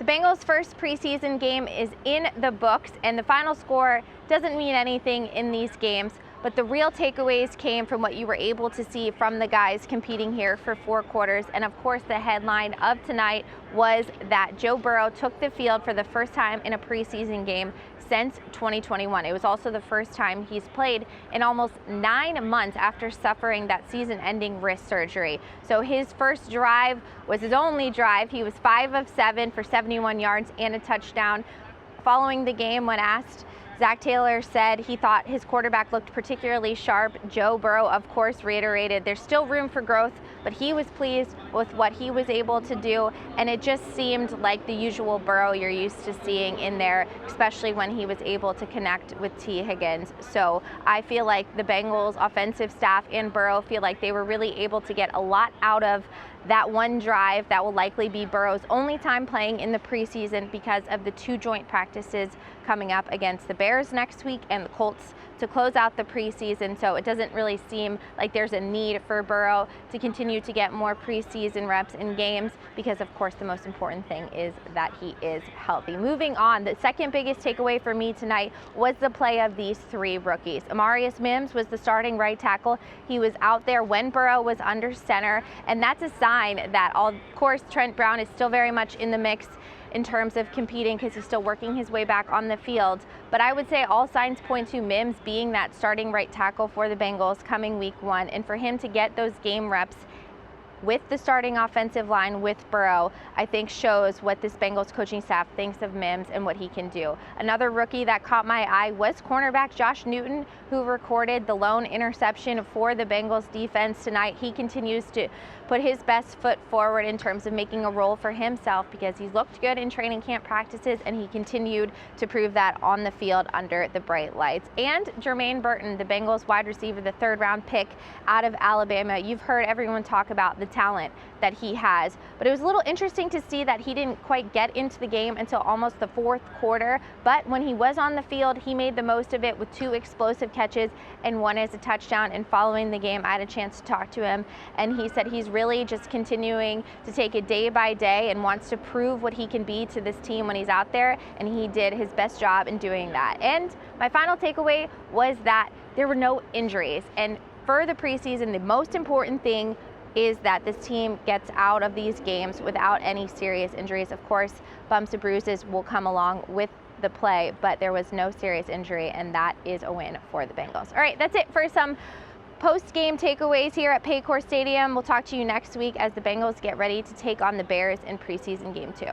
Bengals' first preseason game is in the books, and the final score doesn't mean anything in these games, but the real takeaways came from what you were able to see from the guys competing here for 4 quarters. And of course, the headline of tonight was that Joe Burrow took the field for the first time in a preseason game since 2021. It was also the first time he's played in almost 9 months after suffering that season-ending wrist surgery. So his first drive was his only drive. He was 5 of 7 for 71 yards and a touchdown. Following the game, when asked, Zach Taylor said he thought his quarterback looked particularly sharp. Joe Burrow, of course, reiterated there's still room for growth, but he was pleased with what he was able to do, and it just seemed like the usual Burrow you're used to seeing in there, especially when he was able to connect with T. Higgins. So I feel like the Bengals offensive staff and Burrow feel like they were really able to get a lot out of that one drive that will likely be Burrow's only time playing in the preseason because of the 2 joint practices coming up against the Bears next week and the Colts to close out the preseason. So it doesn't really seem like there's a need for Burrow to continue to get more preseason reps in games because, of course, the most important thing is that he is healthy. Moving on, the second biggest takeaway for me tonight was the play of these 3 rookies. Amarius Mims was the starting right tackle. He was out there when Burrow was under center, and that's a sign that, of course, Trent Brown is still very much in the mix in terms of competing because he's still working his way back on the field. But I would say all signs point to Mims being that starting right tackle for the Bengals coming week 1. And for him to get those game reps with the starting offensive line with Burrow, I think shows what this Bengals coaching staff thinks of Mims and what he can do. Another rookie that caught my eye was cornerback Josh Newton, who recorded the lone interception for the Bengals defense tonight. He continues to put his best foot forward in terms of making a role for himself because he's looked good in training camp practices, and he continued to prove that on the field under the bright lights. And Jermaine Burton, the Bengals wide receiver, the 3rd-round pick out of Alabama. You've heard everyone talk about the talent that he has, but it was a little interesting to see that he didn't quite get into the game until almost the 4th quarter. But when he was on the field, he made the most of it with 2 explosive catches and 1 as a touchdown. And following the game, I had a chance to talk to him, and he said he's really just continuing to take it day by day and wants to prove what he can be to this team when he's out there, and he did his best job in doing that. And my final takeaway was that there were no injuries, and for the preseason, the most important thing is that this team gets out of these games without any serious injuries. Of course, bumps and bruises will come along with the play, but there was no serious injury, and that is a win for the Bengals. All right, that's it for some post-game takeaways here at Paycor Stadium. We'll talk to you next week as the Bengals get ready to take on the Bears in preseason game 2.